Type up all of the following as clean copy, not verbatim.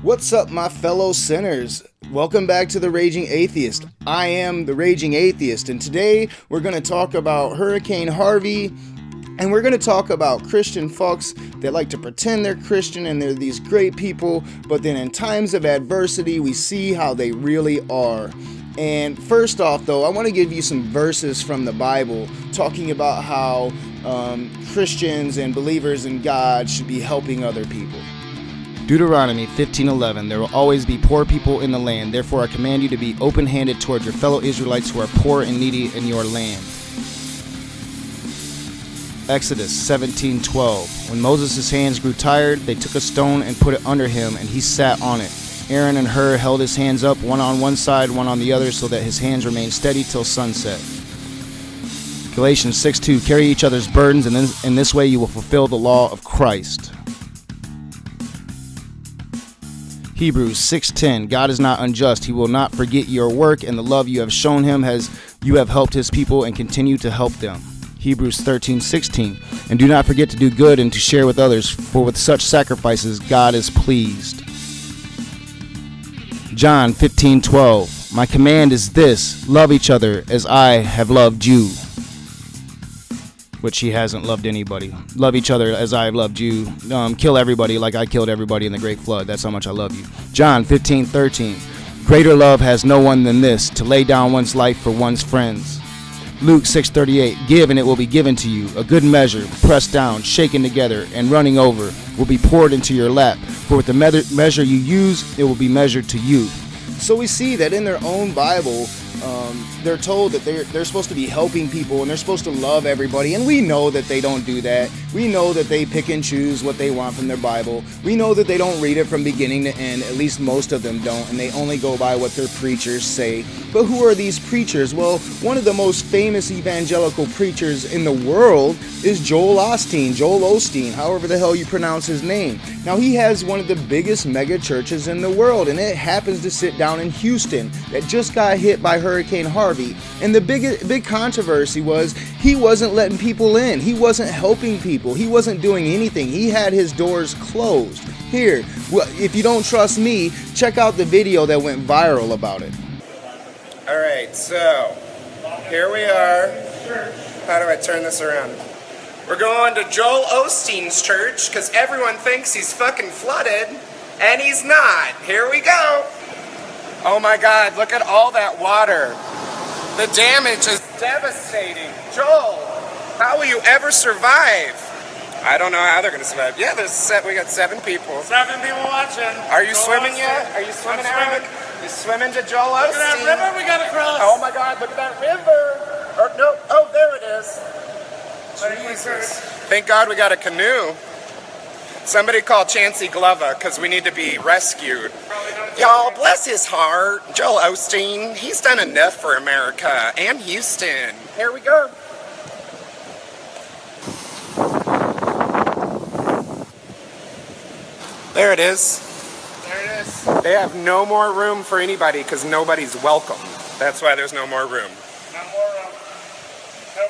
What's up, my fellow sinners? Welcome back to The Raging Atheist. I am The Raging Atheist, and today we're going to talk about Hurricane Harvey, and we're going to talk about Christian fucks that like to pretend they're Christian and they're these great people, but then in times of adversity, we see how they really are. And first off, though, I want to give you some verses from the Bible talking about how Christians and believers in God should be helping other people. Deuteronomy 15:11, there will always be poor people in the land. Therefore, I command you to be open-handed toward your fellow Israelites who are poor and needy in your land. Exodus 17:12, when Moses' hands grew tired, they took a stone and put it under him, and he sat on it. Aaron and Hur held his hands up, one on one side, one on the other, so that his hands remained steady till sunset. Galatians 6:2, carry each other's burdens, and in this way you will fulfill the law of Christ. Hebrews 6:10, God is not unjust. He will not forget your work and the love you have shown him as you have helped his people and continue to help them. Hebrews 13:16, and do not forget to do good and to share with others, for with such sacrifices God is pleased. John 15:12, my command is this, love each other as I have loved you. Which he hasn't loved anybody. Love each other as I have loved you. Kill everybody like I killed everybody in the great flood. That's how much I love you. John 15:13, greater love has no one than this, to lay down one's life for one's friends. Luke 6:38, give and it will be given to you. A good measure, pressed down, shaken together, and running over, will be poured into your lap. For with the measure you use, it will be measured to you. So we see that in their own Bible, they're told that they're supposed to be helping people and they're supposed to love everybody, and we know that they don't do that. We know that they pick and choose what they want from their Bible. We know that they don't read it from beginning to end, at least most of them don't, and they only go by what their preachers say. But who are these preachers? Well, one of the most famous evangelical preachers in the world is Joel Osteen, however the hell you pronounce his name. Now, he has one of the biggest mega churches in the world, and it happens to sit down in Houston that just got hit by Hurricane Harvey. And the big controversy was he wasn't letting people in. He wasn't helping people. He wasn't doing anything. He had his doors closed. Here, if you don't trust me, check out the video that went viral about it. All right, so here we are. How do I turn this around? We're going to Joel Osteen's church because everyone thinks he's fucking flooded, and he's not. Here we go. Oh my God, look at all that water. The damage is devastating. Joel, how will you ever survive? I don't know how they're going to survive. Yeah, we got 7 people. 7 people watching. Are you swimming yet? Are you swimming, Eric? You swimming to Joel Osteen? Look at that river we got to cross. Oh my God, look at that river. Or, no, oh, there it is. Jesus. Thank God we got a canoe. Somebody call Chancey Glover because we need to be rescued. Y'all, bless his heart. Joel Osteen, he's done enough for America and Houston. Here we go. There it is. There it is. They have no more room for anybody because nobody's welcome. That's why there's no more room. No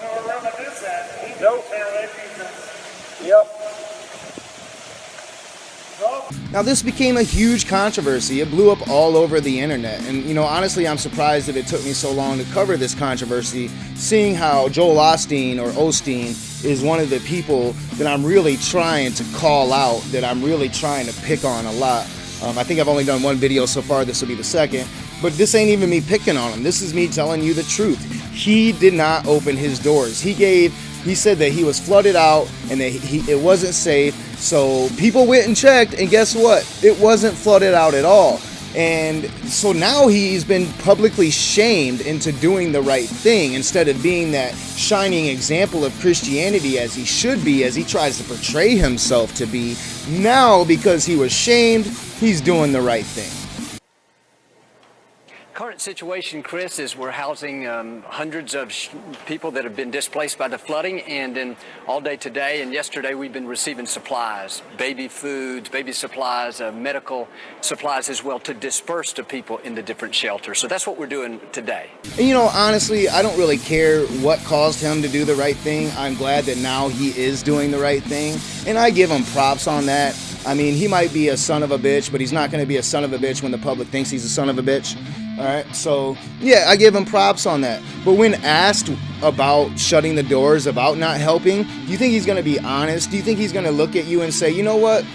more room at this end. Nope. Yep. Now, this became a huge controversy. It blew up all over the internet. And, honestly, I'm surprised that it took me so long to cover this controversy, seeing how Joel Osteen, or Osteen, is one of the people that I'm really trying to call out, that I'm really trying to pick on a lot. I think I've only done one video so far. This will be the second. But this ain't even me picking on him. This is me telling you the truth. He did not open his doors. He said that he was flooded out and that it wasn't safe. So people went and checked, and guess what? It wasn't flooded out at all. And so now he's been publicly shamed into doing the right thing instead of being that shining example of Christianity as he should be, as he tries to portray himself to be. Now, because he was shamed, he's doing the right thing. Current situation, Chris, is we're housing hundreds of people that have been displaced by the flooding, and then all day today and yesterday we've been receiving supplies, baby foods, baby supplies, medical supplies as well, to disperse to people in the different shelters. So that's what we're doing today. And honestly, I don't really care what caused him to do the right thing. I'm glad that now he is doing the right thing, and I give him props on that. I mean, he might be a son of a bitch, but he's not going to be a son of a bitch when the public thinks he's a son of a bitch. All right, so yeah, I give him props on that. But when asked about shutting the doors, about not helping, do you think he's going to be honest? Do you think he's going to look at you and say, you know what,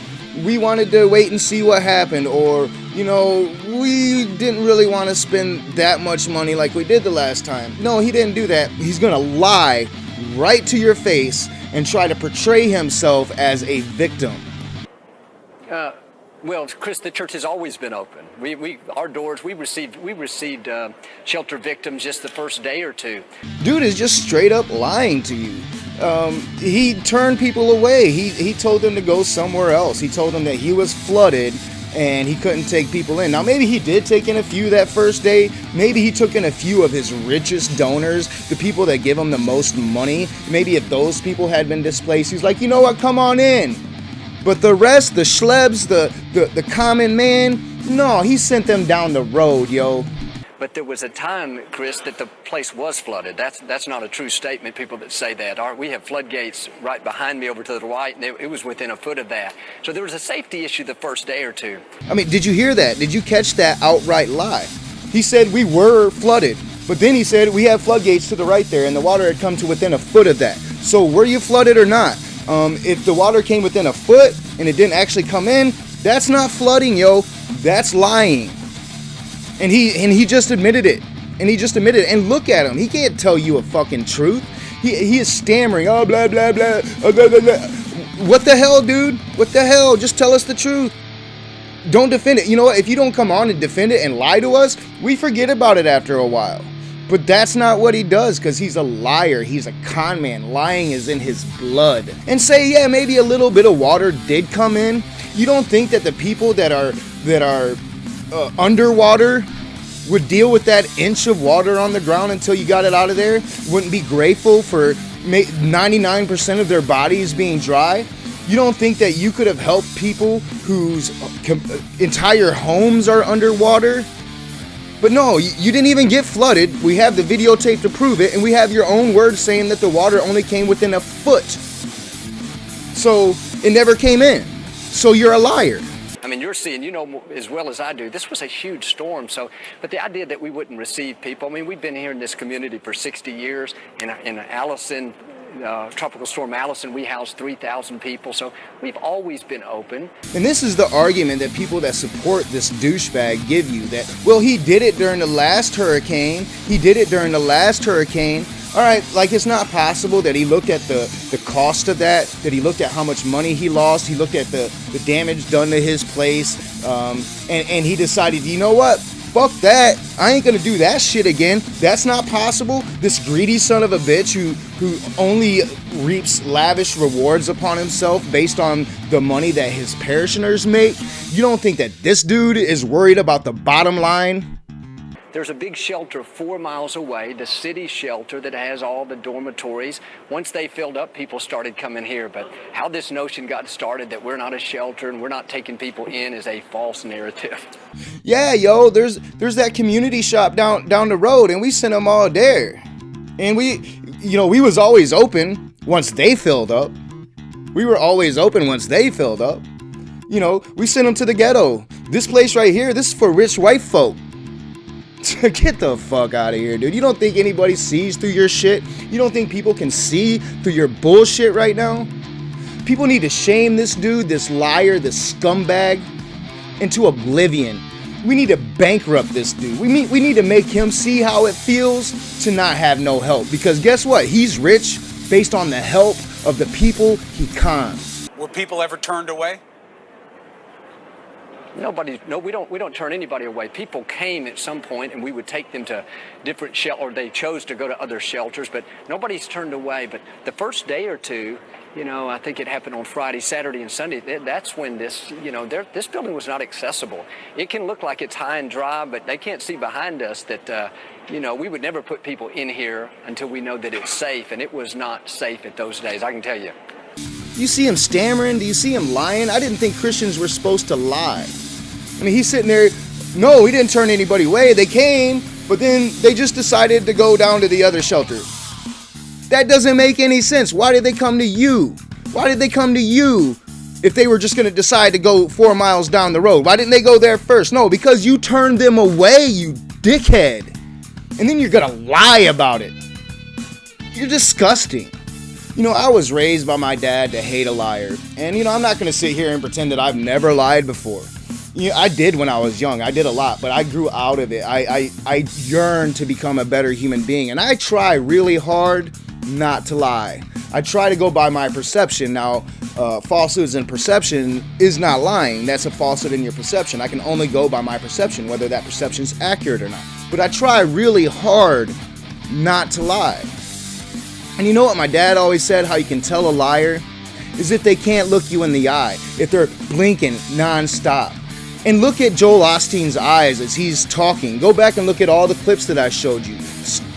we wanted to wait and see what happened, or, you know, we didn't really want to spend that much money like we did the last time? No, he didn't do that. He's going to lie right to your face and try to portray himself as a victim. Well, Chris, the church has always been open. Our doors, we received shelter victims just the first day or two. Dude is just straight up lying to you. He turned people away. He told them to go somewhere else. He told them that he was flooded and he couldn't take people in. Now, maybe he did take in a few that first day. Maybe he took in a few of his richest donors, the people that give him the most money. Maybe if those people had been displaced, he's like, you know what, come on in. But the rest, the schlebs, the common man, no, he sent them down the road, yo. But there was a time, Chris, that the place was flooded. That's not a true statement, people that say that. We have floodgates right behind me over to the right, and it was within a foot of that. So there was a safety issue the first day or two. I mean, did you hear that? Did you catch that outright lie? He said we were flooded, but then he said we have floodgates to the right there, and the water had come to within a foot of that. So were you flooded or not? If the water came within a foot and it didn't actually come in, that's not flooding, yo. That's lying. And he just admitted it. And look at him. He can't tell you a fucking truth. He is stammering. Oh, blah, blah, blah. Blah, blah, blah. What the hell, dude? What the hell? Just tell us the truth. Don't defend it. You know what? If you don't come on and defend it and lie to us, we forget about it after a while. But that's not what he does, because he's a liar. He's a con man. Lying is in his blood. And say, yeah, maybe a little bit of water did come in. You don't think that the people that are underwater would deal with that inch of water on the ground until you got it out of there? Wouldn't be grateful for 99% of their bodies being dry? You don't think that you could have helped people whose entire homes are underwater? But no, you didn't even get flooded. We have the videotape to prove it, and we have your own words saying that the water only came within a foot. So it never came in. So you're a liar. I mean, you're seeing, you know as well as I do, this was a huge storm. But the idea that we wouldn't receive people, I mean, we've been here in this community for 60 years. In Allison, Tropical Storm Allison, we housed 3,000 people. So we've always been open. And this is the argument that people that support this douchebag give you, that, well, he did it during the last hurricane. All right, like, it's not possible that he looked at the cost of that he looked at how much money he lost, he looked at the damage done to his place, and he decided, you know what? Fuck that. I ain't gonna do that shit again. That's not possible. This greedy son of a bitch who only reaps lavish rewards upon himself based on the money that his parishioners make. You don't think that this dude is worried about the bottom line? There's a big shelter 4 miles away, the city shelter that has all the dormitories. Once they filled up, people started coming here. But how this notion got started that we're not a shelter and we're not taking people in is a false narrative. Yeah, yo, there's that community shop down the road, and we sent them all there. And we was always open once they filled up. We were always open once they filled up. You know, we sent them to the ghetto. This place right here, this is for rich white folk. Get the fuck out of here, dude. You don't think anybody sees through your shit? You don't think people can see through your bullshit right now? People need to shame this dude, this liar, this scumbag into oblivion. We need to bankrupt this dude. We need to make him see how it feels to not have no help. Because guess what? He's rich based on the help of the people he cons. Were people ever turned away? We don't turn anybody away. People came at some point, and we would take them to different shelters, or they chose to go to other shelters, but nobody's turned away. But the first day or two, I think it happened on Friday, Saturday, and Sunday. That's when this building was not accessible. It can look like it's high and dry, but they can't see behind us that, we would never put people in here until we know that it's safe, and it was not safe at those days, I can tell you. You see him stammering? Do you see him lying? I didn't think Christians were supposed to lie. I mean, he's sitting there, no, he didn't turn anybody away. They came, but then they just decided to go down to the other shelter. That doesn't make any sense. Why did they come to you? Why did they come to you if they were just going to decide to go 4 miles down the road? Why didn't they go there first? No, because you turned them away, you dickhead. And then you're going to lie about it. You're disgusting. You know, I was raised by my dad to hate a liar. And, you know, I'm not going to sit here and pretend that I've never lied before. You know, I did when I was young. I did a lot, but I grew out of it. I yearned to become a better human being. And I try really hard not to lie. I try to go by my perception. Now, falsehoods in perception is not lying. That's a falsehood in your perception. I can only go by my perception, whether that perception's accurate or not. But I try really hard not to lie. And you know what my dad always said, how you can tell a liar? Is if they can't look you in the eye, if they're blinking nonstop. And look at Joel Osteen's eyes as he's talking. Go back and look at all the clips that I showed you.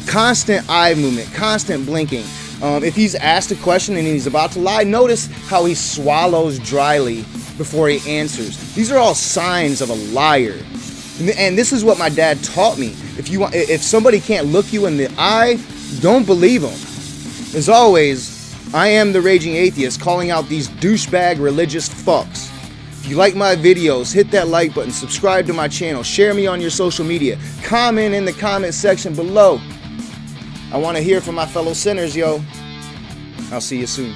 Constant eye movement, constant blinking. If he's asked a question and he's about to lie, notice how he swallows dryly before he answers. These are all signs of a liar. And this is what my dad taught me. If somebody can't look you in the eye, don't believe them. As always, I am the Raging Atheist, calling out these douchebag religious fucks. If you like my videos, hit that like button, subscribe to my channel, share me on your social media, comment in the comment section below. I want to hear from my fellow sinners, yo. I'll see you soon.